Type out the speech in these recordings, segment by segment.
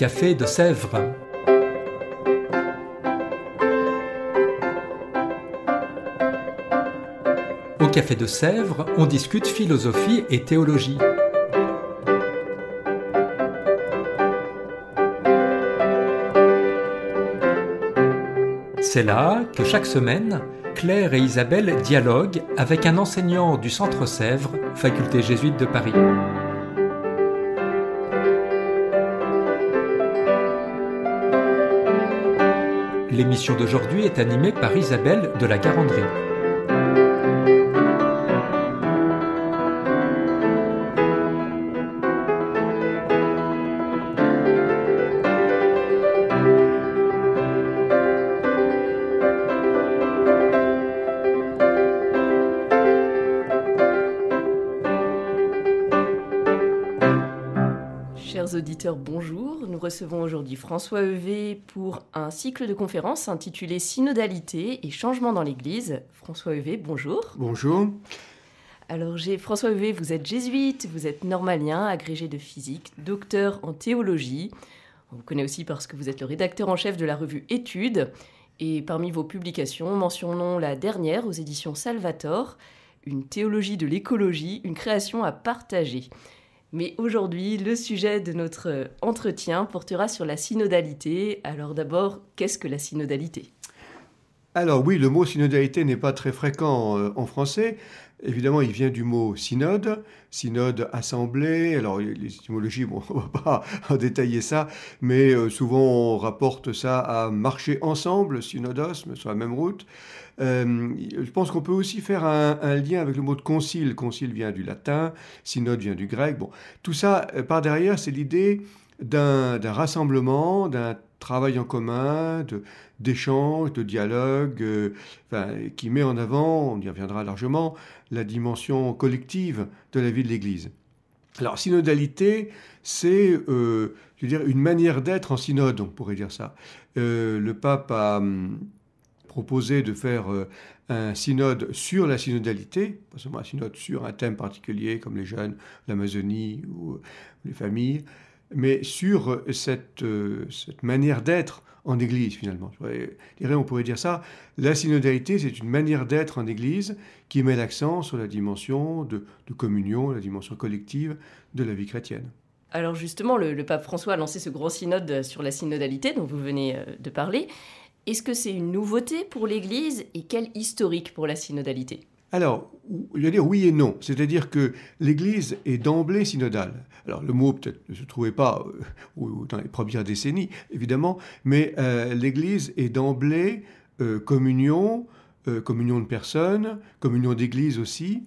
Café de Sèvres. Au Café de Sèvres, on discute philosophie et théologie. C'est là que chaque semaine, Claire et Isabelle dialoguent avec un enseignant du Centre Sèvres, faculté jésuite de Paris. L'émission d'aujourd'hui est animée par Isabelle de la Garandrie. Chers auditeurs, bonjour. Nous recevons aujourd'hui François Heuvet pour un cycle de conférences intitulé Synodalité et changement dans l'Église. François Heuvet, bonjour. Bonjour. Alors, François Heuvet, vous êtes jésuite, vous êtes normalien, agrégé de physique, docteur en théologie. On vous connaît aussi parce que vous êtes le rédacteur en chef de la revue Études. Et parmi vos publications, mentionnons la dernière aux éditions Salvator, Une théologie de l'écologie, une création à partager. Mais aujourd'hui, le sujet de notre entretien portera sur la synodalité. Alors d'abord, qu'est-ce que la synodalité ? Alors oui, le mot synodalité n'est pas très fréquent en français. Évidemment, il vient du mot synode, synode assemblée. Alors les étymologies, bon, on ne va pas en détailler ça, mais souvent on rapporte ça à marcher ensemble, synodos, mais sur la même route. Je pense qu'on peut aussi faire un lien avec le mot de concile. Concile vient du latin, synode vient du grec. Bon, tout ça, par derrière, c'est l'idée d'un rassemblement, d'un travail en commun, d'échange, de dialogue, qui met en avant, on y reviendra largement, la dimension collective de la vie de l'Église. Alors, synodalité, c'est, je veux dire, une manière d'être en synode, on pourrait dire ça. Le pape a proposé de faire un synode sur la synodalité, pas seulement un synode sur un thème particulier comme les jeunes, l'Amazonie ou les familles, mais sur cette manière d'être en Église finalement. On pourrait dire ça, la synodalité c'est une manière d'être en Église qui met l'accent sur la dimension de communion, la dimension collective de la vie chrétienne. Alors justement, le pape François a lancé ce grand synode sur la synodalité dont vous venez de parler. Est-ce que c'est une nouveauté pour l'Église et quel historique pour la synodalité ? Alors, je veux dire oui et non. C'est-à-dire que l'Église est d'emblée synodale. Alors, le mot peut-être ne se trouvait pas dans les premières décennies, évidemment, mais l'Église est d'emblée communion de personnes, communion d'Église aussi.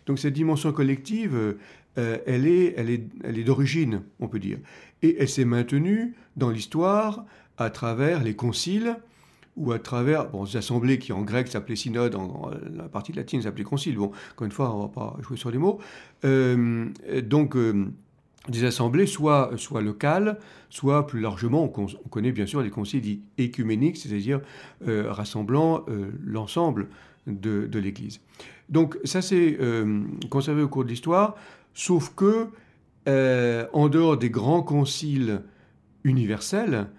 Donc, cette dimension collective, elle est d'origine, on peut dire. Et elle s'est maintenue dans l'histoire à travers les conciles, ou à travers des assemblées qui en grec s'appelaient synode, en la partie latine s'appelait concile. Bon, encore une fois, on ne va pas jouer sur les mots. Des assemblées soit locales, soit plus largement, on connaît bien sûr les conciles écuméniques, c'est-à-dire rassemblant l'ensemble de l'Église. Donc ça c'est conservé au cours de l'histoire, sauf que en dehors des grands conciles universels,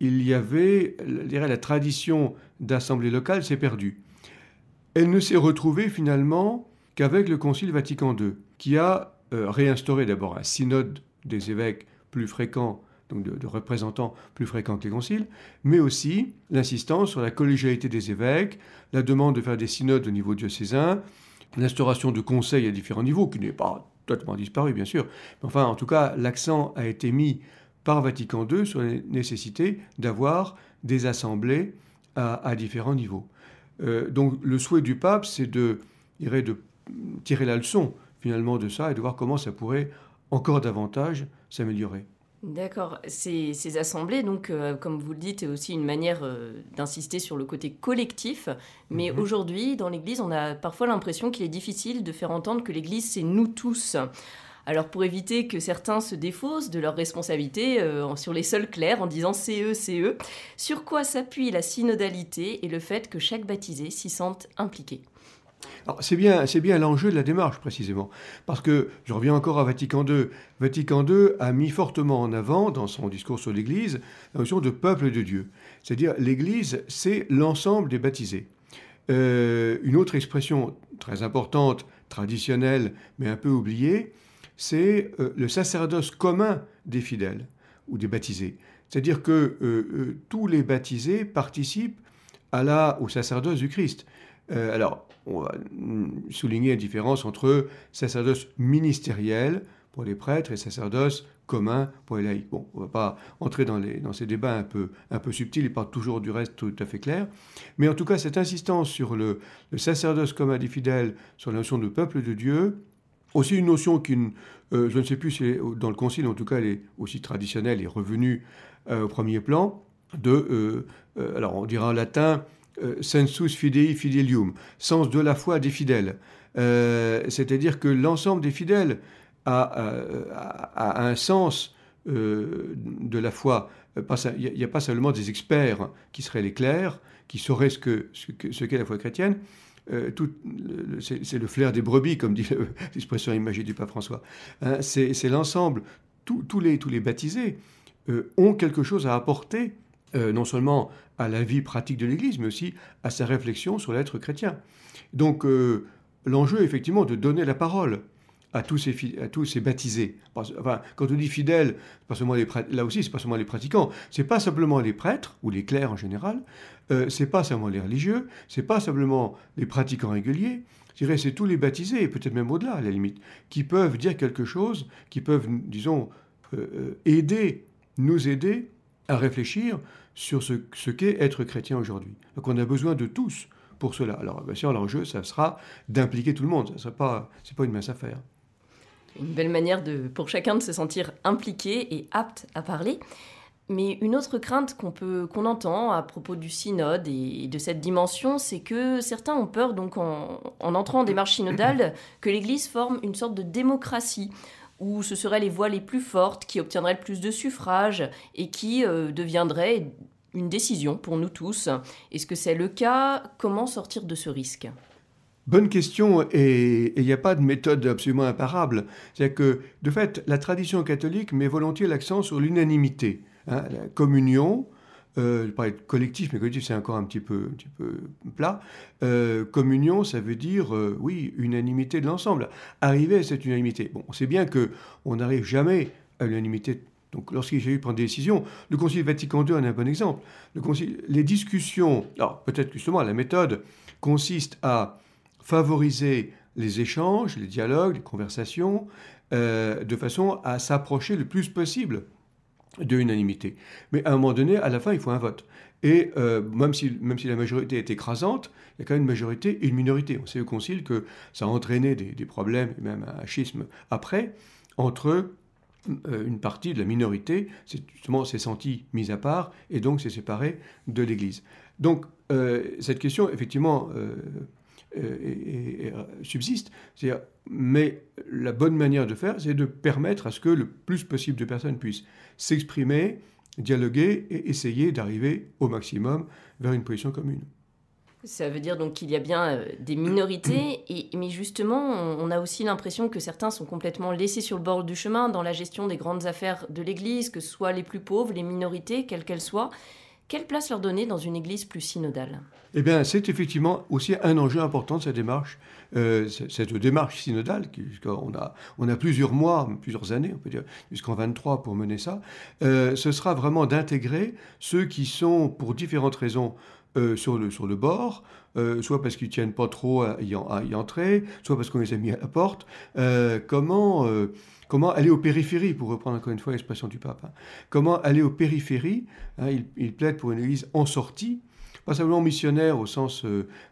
il y avait, je dirais, la tradition d'assemblée locale s'est perdue. Elle ne s'est retrouvée finalement qu'avec le Concile Vatican II, qui a réinstauré d'abord un synode des évêques plus fréquent, donc de représentants plus fréquents que les conciles, mais aussi l'insistance sur la collégialité des évêques, la demande de faire des synodes au niveau diocésain, l'instauration de conseils à différents niveaux, qui n'est pas totalement disparu bien sûr, mais enfin en tout cas l'accent a été mis par Vatican II sur la nécessité d'avoir des assemblées à différents niveaux. Donc le souhait du pape, c'est de tirer la leçon finalement de ça et de voir comment ça pourrait encore davantage s'améliorer. D'accord. Ces assemblées, donc, comme vous le dites, est aussi une manière d'insister sur le côté collectif. Mais aujourd'hui, dans l'Église, on a parfois l'impression qu'il est difficile de faire entendre que l'Église, c'est nous tous. Alors pour éviter que certains se défaussent de leurs responsabilités sur les seuls clercs en disant c'est eux, sur quoi s'appuie la synodalité et le fait que chaque baptisé s'y sente impliqué ? Alors, c'est bien l'enjeu de la démarche, précisément. Parce que, je reviens encore à Vatican II. Vatican II a mis fortement en avant, dans son discours sur l'Église, la notion de peuple de Dieu. C'est-à-dire, l'Église, c'est l'ensemble des baptisés. Une autre expression très importante, traditionnelle, mais un peu oubliée, c'est le sacerdoce commun des fidèles ou des baptisés. C'est-à-dire que tous les baptisés participent au sacerdoce du Christ. Alors, on va souligner la différence entre sacerdoce ministériel pour les prêtres et sacerdoce commun pour les laïcs. Bon, on ne va pas entrer dans ces débats un peu subtils et pas toujours du reste tout à fait clair. Mais en tout cas, cette insistance sur le sacerdoce commun des fidèles, sur la notion de peuple de Dieu, aussi une notion qui, je ne sais plus si dans le Concile, en tout cas, elle est aussi traditionnelle et revenue au premier plan, alors on dira en latin, sensus fidei fidelium, sens de la foi des fidèles. C'est-à-dire que l'ensemble des fidèles a un sens de la foi. Il n'y a pas seulement des experts qui seraient les clercs, qui sauraient ce qu'est la foi chrétienne. C'est le flair des brebis, comme dit l'expression imagée du pape François. Hein, c'est l'ensemble. Tous les baptisés ont quelque chose à apporter, non seulement à la vie pratique de l'Église, mais aussi à sa réflexion sur l'être chrétien. Donc, l'enjeu est effectivement de donner la parole à tous ces baptisés. Enfin, quand on dit fidèles, là aussi, c'est pas seulement les pratiquants, c'est pas simplement les prêtres, ou les clercs en général, c'est pas seulement les religieux, c'est pas simplement les pratiquants réguliers, je dirais c'est tous les baptisés, et peut-être même au-delà à la limite, qui peuvent dire quelque chose, qui peuvent, disons, nous aider à réfléchir sur ce qu'est être chrétien aujourd'hui. Donc on a besoin de tous pour cela. Alors bien sûr, l'enjeu, ça sera d'impliquer tout le monde, c'est pas une mince affaire. Une belle manière pour chacun de se sentir impliqué et apte à parler. Mais une autre crainte qu'on entend à propos du synode et de cette dimension, c'est que certains ont peur, donc en entrant en démarche synodale, que l'Église forme une sorte de démocratie, où ce seraient les voix les plus fortes qui obtiendraient le plus de suffrages et qui deviendraient une décision pour nous tous. Est-ce que c'est le cas? Comment sortir de ce risque? Bonne question, et il n'y a pas de méthode absolument imparable. C'est-à-dire que, de fait, la tradition catholique met volontiers l'accent sur l'unanimité. Hein, la communion, je parlais de collectif, mais collectif c'est encore un petit peu plat. Communion, ça veut dire, oui, unanimité de l'ensemble. Arriver à cette unanimité. Bon, on sait bien qu'on n'arrive jamais à l'unanimité. Donc, lorsqu'il s'agit de prendre des décisions, le Concile Vatican II en est un bon exemple. Les discussions, alors peut-être justement la méthode consiste à favoriser les échanges, les dialogues, les conversations, de façon à s'approcher le plus possible de l'unanimité. Mais à un moment donné, à la fin, il faut un vote. Et même si la majorité est écrasante, il y a quand même une majorité et une minorité. On sait au Concile que ça a entraîné des problèmes, et même un schisme après, entre une partie de la minorité, s'est sentie mise à part, et donc s'est séparée de l'Église. Donc, cette question, effectivement, subsiste. Mais la bonne manière de faire, c'est de permettre à ce que le plus possible de personnes puissent s'exprimer, dialoguer et essayer d'arriver au maximum vers une position commune. Ça veut dire donc qu'il y a bien des minorités, mais justement, on a aussi l'impression que certains sont complètement laissés sur le bord du chemin dans la gestion des grandes affaires de l'Église, que ce soit les plus pauvres, les minorités, quelles qu'elles soient. Quelle place leur donner dans une Église plus synodale? Eh bien, c'est effectivement aussi un enjeu important de cette démarche synodale. On a plusieurs mois, plusieurs années, on peut dire, jusqu'en 23 pour mener ça. Ce sera vraiment d'intégrer ceux qui sont, pour différentes raisons, sur le bord, soit parce qu'ils ne tiennent pas trop à y entrer, soit parce qu'on les a mis à la porte. Comment aller aux périphéries, pour reprendre encore une fois l'expression du pape. Hein. Comment aller aux périphéries, hein, il plaide pour une église en sortie, pas simplement missionnaire au sens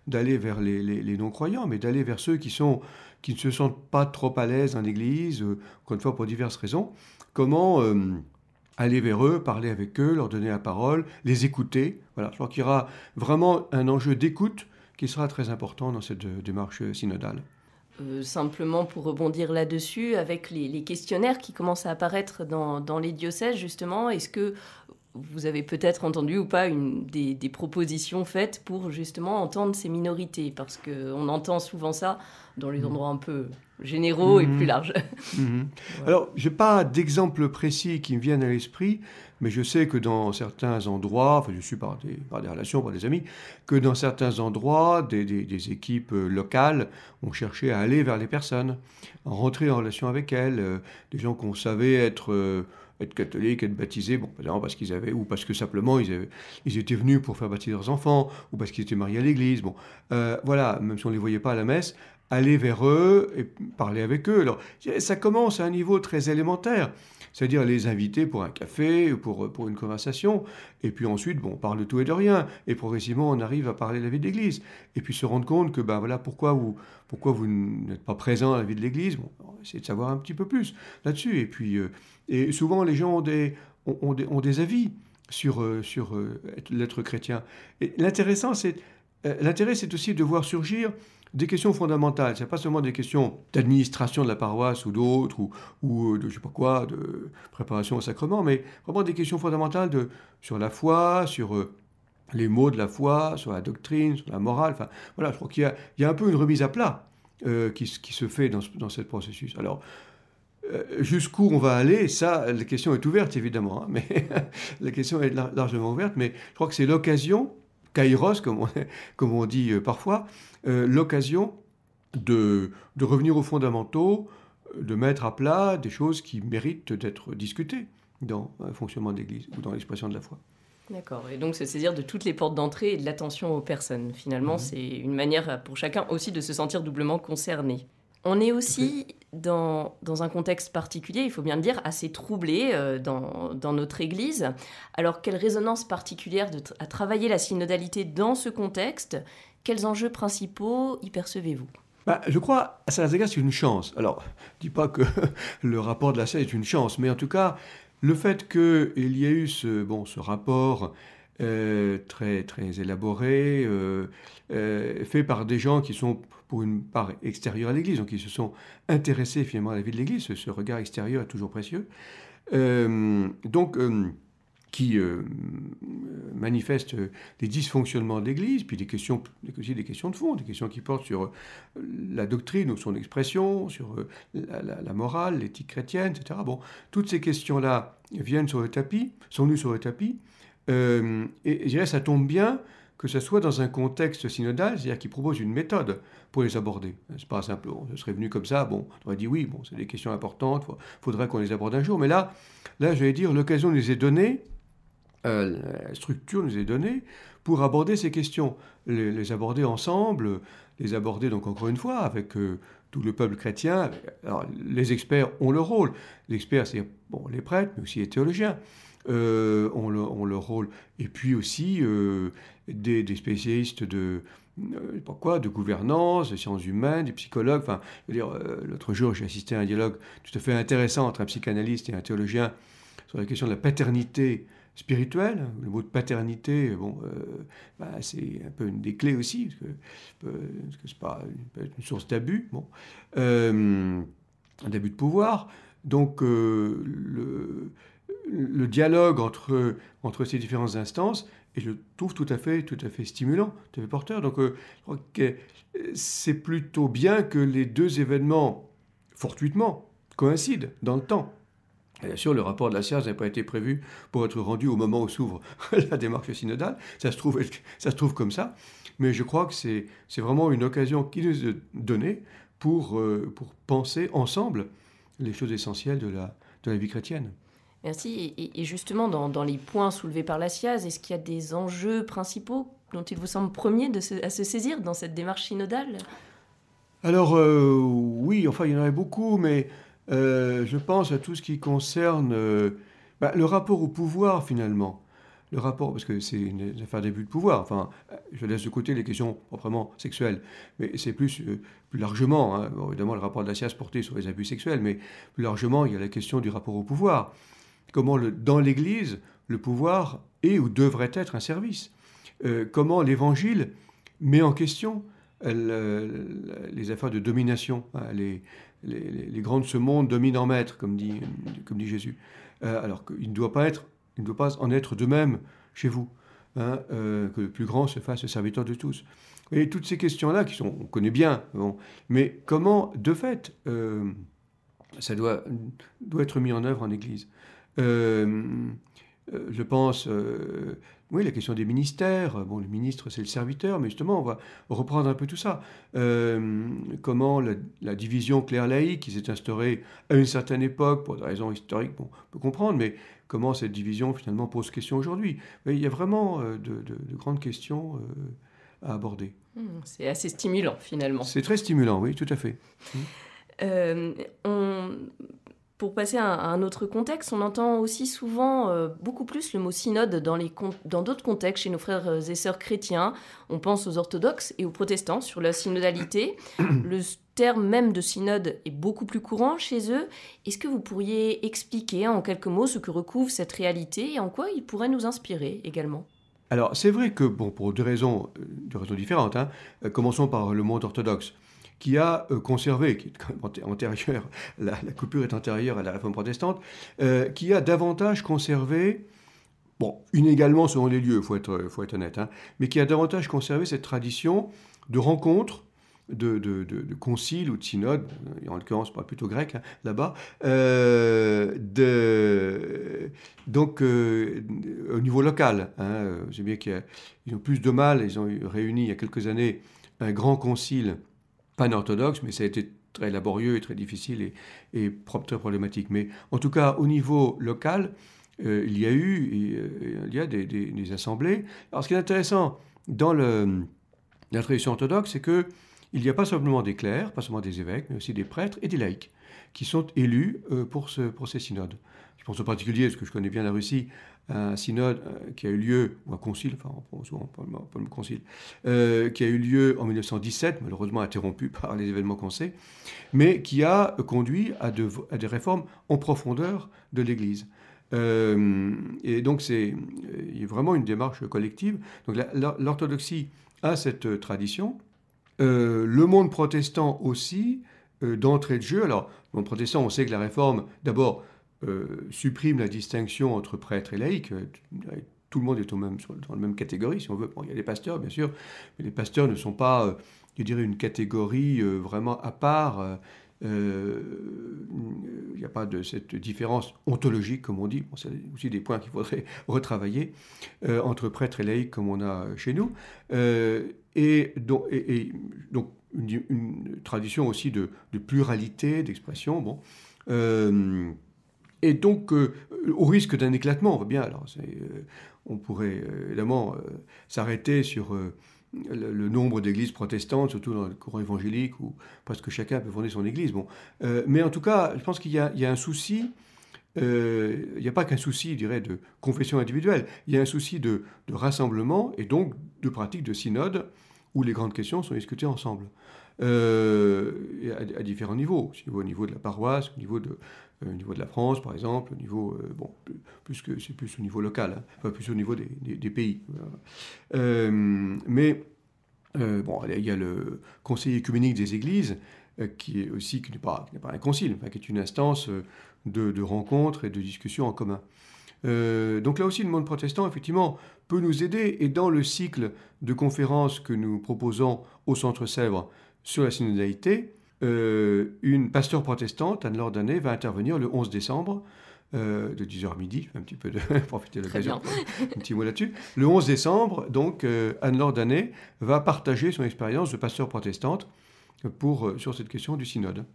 d'aller vers les non-croyants, mais d'aller vers ceux qui ne se sentent pas trop à l'aise en église, encore une fois pour diverses raisons. Comment aller vers eux, parler avec eux, leur donner la parole, les écouter. Voilà, je crois qu'il y aura vraiment un enjeu d'écoute qui sera très important dans cette démarche synodale. Simplement pour rebondir là-dessus, avec les questionnaires qui commencent à apparaître dans les diocèses, justement, est-ce que vous avez peut-être entendu ou pas des propositions faites pour justement entendre ces minorités, parce qu'on entend souvent ça dans les endroits un peu généraux et plus larges. Mhm. Alors, je n'ai pas d'exemple précis qui me viennent à l'esprit, mais je sais que dans certains endroits, enfin je suis par des relations, par des amis, que dans certains endroits, des équipes locales ont cherché à aller vers les personnes, à rentrer en relation avec elles, des gens qu'on savait être catholiques, être baptisés, bon, par exemple parce qu'ils avaient, ou parce que simplement ils étaient venus pour faire baptiser leurs enfants, ou parce qu'ils étaient mariés à l'église, bon, voilà, même si on ne les voyait pas à la messe, aller vers eux et parler avec eux. Alors, ça commence à un niveau très élémentaire, c'est-à-dire les inviter pour un café, pour une conversation, et puis ensuite, bon, on parle de tout et de rien, et progressivement, on arrive à parler de la vie de l'Église, et puis se rendre compte que, ben voilà, pourquoi vous n'êtes pas présent à la vie de l'Église, bon, on va essayer de savoir un petit peu plus là-dessus, et puis, et souvent, les gens ont des avis sur l'être chrétien. Et l'intérêt, c'est aussi de voir surgir des questions fondamentales. Ce n'est pas seulement des questions d'administration de la paroisse ou d'autres, ou de je sais pas quoi, de préparation au sacrement, mais vraiment des questions fondamentales sur la foi, sur les mots de la foi, sur la doctrine, sur la morale. Enfin, voilà, je crois qu'il y a un peu une remise à plat qui se fait dans ce processus. Alors, jusqu'où on va aller, ça, la question est ouverte, évidemment, hein, mais la question est largement ouverte, mais je crois que c'est l'occasion, kairos, comme on dit parfois, l'occasion de revenir aux fondamentaux, de mettre à plat des choses qui méritent d'être discutées dans le fonctionnement de l'Église ou dans l'expression de la foi. D'accord, et donc se saisir de toutes les portes d'entrée et de l'attention aux personnes. Finalement, c'est une manière pour chacun aussi de se sentir doublement concerné. On est aussi dans un contexte particulier, il faut bien le dire, assez troublé dans notre Église. Alors, quelle résonance particulière à travailler la synodalité dans ce contexte? Quels enjeux principaux y percevez-vous? Je crois, à certains égards, c'est une chance. Alors, je ne dis pas que le rapport de la CEI est une chance, mais en tout cas, le fait qu'il y ait eu ce rapport très, très élaboré, fait par des gens qui sont pour une part extérieure à l'Église, donc qui se sont intéressés finalement à la vie de l'Église, ce regard extérieur est toujours précieux, qui manifeste des dysfonctionnements de l'Église, puis aussi des questions de fond, des questions qui portent sur la doctrine ou son expression, sur la morale, l'éthique chrétienne, etc. Bon, toutes ces questions-là sont venues sur le tapis, et je dirais ça tombe bien que ce soit dans un contexte synodal, c'est-à-dire qui propose une méthode pour les aborder. C'est pas simple, ce serait venu comme ça, bon, on aurait dit oui, bon, c'est des questions importantes, faudrait qu'on les aborde un jour, mais là j'allais dire, l'occasion nous est donnée, la structure nous est donnée pour aborder ces questions, les aborder ensemble, les aborder donc encore une fois avec tout le peuple chrétien. Alors, les experts ont leur rôle. Les experts, c'est les prêtres, mais aussi les théologiens ont leur rôle. Et puis aussi des spécialistes de gouvernance, des sciences humaines, des psychologues. Enfin, je veux dire, l'autre jour, j'ai assisté à un dialogue tout à fait intéressant entre un psychanalyste et un théologien sur la question de la paternité spirituelle. Le mot de paternité, c'est un peu une des clés aussi, parce que c'est pas une source d'abus, un abus de pouvoir. Donc, le dialogue entre ces différentes instances, et je le trouve tout à fait stimulant, tout à fait porteur. Donc, je crois que c'est plutôt bien que les deux événements, fortuitement, coïncident dans le temps. Et bien sûr, le rapport de la SIAZ n'a pas été prévu pour être rendu au moment où s'ouvre la démarche synodale. Ça se trouve comme ça. Mais je crois que c'est vraiment une occasion qui nous est donnée pour penser ensemble les choses essentielles de la vie chrétienne. Merci. Et justement, dans les points soulevés par la SIAZ, est-ce qu'il y a des enjeux principaux dont il vous semble premier à se saisir dans cette démarche synodale? Alors, oui, enfin, il y en avait beaucoup, mais je pense à tout ce qui concerne le rapport au pouvoir, finalement. Le rapport, parce que c'est une affaire d'abus de pouvoir. Enfin, je laisse de côté les questions proprement sexuelles, mais c'est plus largement, hein. Bon, évidemment, le rapport de la SIAZ porté sur les abus sexuels, mais plus largement, il y a la question du rapport au pouvoir. Comment, dans l'Église, le pouvoir est ou devrait être un service. Comment l'Évangile met en question les affaires de domination, hein, les grands de ce monde dominent en maître, comme dit Jésus. Alors qu'il ne doit pas être Il ne doit pas en être de même chez vous, hein, que le plus grand se fasse le serviteur de tous. Et toutes ces questions-là, on connaît bien, bon, mais comment, de fait, ça doit être mis en œuvre en Église. Je pense, oui, la question des ministères. Bon, le ministre, c'est le serviteur, mais justement, on va reprendre un peu tout ça. Comment la division clerc-laïque qui s'est instaurée à une certaine époque, pour des raisons historiques, bon, on peut comprendre, mais comment cette division, finalement, pose question aujourd'hui. Il y a vraiment de grandes questions à aborder. C'est assez stimulant, finalement. C'est très stimulant, oui, tout à fait. Pour passer à un autre contexte, on entend aussi souvent beaucoup plus le mot synode dans d'autres contextes chez nos frères et sœurs chrétiens. On pense aux orthodoxes et aux protestants sur la synodalité. Le terme même de synode est beaucoup plus courant chez eux. Est-ce que vous pourriez expliquer en quelques mots ce que recouvre cette réalité et en quoi il pourrait nous inspirer également ? Alors, c'est vrai que, bon, pour deux raisons différentes, hein, commençons par le monde orthodoxe, qui a conservé, qui est quand même antérieur, la coupure est antérieure à la réforme protestante, qui a davantage conservé, bon, inégalement selon les lieux, il faut être honnête, hein, mais qui a davantage conservé cette tradition de rencontres, de conciles ou de synodes, en l'occurrence pas plutôt grec, hein, là-bas, donc au niveau local. Hein, j'ai bien qu'ils ont plus de mal, ils ont réuni il y a quelques années un grand concile pan-orthodoxe, mais ça a été très laborieux et très difficile et très problématique. Mais en tout cas, au niveau local, il y a des assemblées. Alors ce qui est intéressant dans la tradition orthodoxe, c'est que il n'y a pas simplement des clercs, pas seulement des évêques, mais aussi des prêtres et des laïcs qui sont élus pour ces synodes. Je pense en particulier, parce que je connais bien la Russie, un synode qui a eu lieu, ou un concile, enfin souvent pas le concile, qui a eu lieu en 1917, malheureusement interrompu par les événements qu'on sait, mais qui a conduit à des réformes en profondeur de l'Église. Et donc il y a vraiment une démarche collective. Donc l'orthodoxie a cette tradition. Le monde protestant aussi, d'entrée de jeu. Alors, le monde protestant, on sait que la réforme, d'abord, supprime la distinction entre prêtres et laïcs. Tout le monde est dans la même catégorie, si on veut. Bon, il y a les pasteurs, bien sûr, mais les pasteurs ne sont pas, je dirais, une catégorie vraiment à part. Il n'y a pas de cette différence ontologique, comme on dit. Bon, c'est aussi des points qu'il faudrait retravailler entre prêtres et laïcs, comme on a chez nous. Et donc une tradition aussi de pluralité, d'expression. Bon. Et donc, au risque d'un éclatement, on voit bien, alors on pourrait évidemment s'arrêter sur le nombre d'églises protestantes, surtout dans le courant évangélique, où presque chacun peut fonder son église. Bon. Mais en tout cas, je pense qu'il y a un souci, il n'y a pas qu'un souci, je dirais, de confession individuelle, il y a un souci de rassemblement et donc de pratique de synode, où les grandes questions sont discutées ensemble, à différents niveaux, au niveau de la paroisse, au niveau de la France, par exemple, au niveau, c'est plus au niveau local, hein, enfin plus au niveau des pays. Mais il y a le Conseil œcuménique des Églises, qui n'est pas un concile, qui est une instance de rencontres et de discussions en commun. Donc là aussi, le monde protestant, effectivement, peut nous aider. Et dans le cycle de conférences que nous proposons au Centre Sèvres sur la synodalité, une pasteur protestante, Anne-Laure Danet, va intervenir le 11 décembre, de 10h à midi, un petit peu de profiter de l'occasion, un petit mot là-dessus. Le 11 décembre, donc, Anne-Laure Danet va partager son expérience de pasteur protestante sur cette question du synode.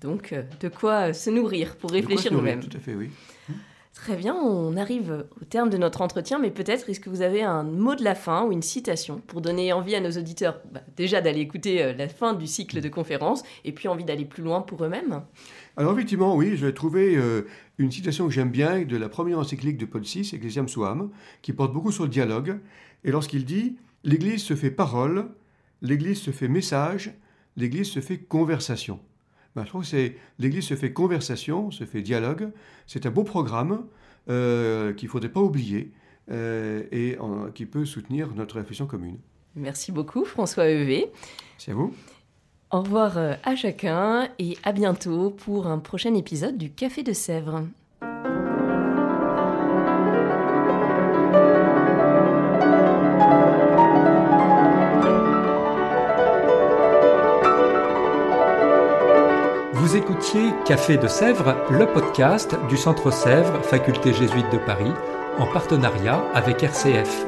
Donc, de quoi se nourrir pour réfléchir nous-mêmes. Tout à fait, oui. Très bien, on arrive au terme de notre entretien, mais peut-être est-ce que vous avez un mot de la fin ou une citation pour donner envie à nos auditeurs déjà d'aller écouter la fin du cycle de conférences et puis envie d'aller plus loin pour eux-mêmes ? Alors effectivement, oui, je vais trouver une citation que j'aime bien de la première encyclique de Paul VI, Ecclesiam Suam, qui porte beaucoup sur le dialogue. Et lorsqu'il dit « L'Église se fait parole, l'Église se fait message, l'Église se fait conversation ». Je trouve que l'Église se fait conversation, se fait dialogue. C'est un beau programme qu'il ne faudrait pas oublier et qui peut soutenir notre réflexion commune. Merci beaucoup, François Heuvet. C'est à vous. Au revoir à chacun et à bientôt pour un prochain épisode du Café de Sèvres. Vous écoutiez Café de Sèvres, le podcast du Centre Sèvres, Faculté jésuite de Paris, en partenariat avec RCF.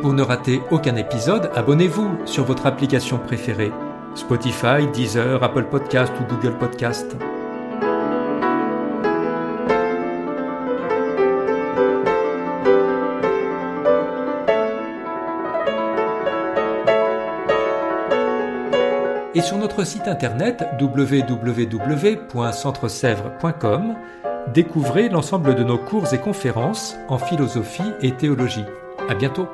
Pour ne rater aucun épisode, abonnez-vous sur votre application préférée. Spotify, Deezer, Apple Podcast ou Google Podcast. Et sur notre site internet www.centresèvres.com, découvrez l'ensemble de nos cours et conférences en philosophie et théologie. À bientôt!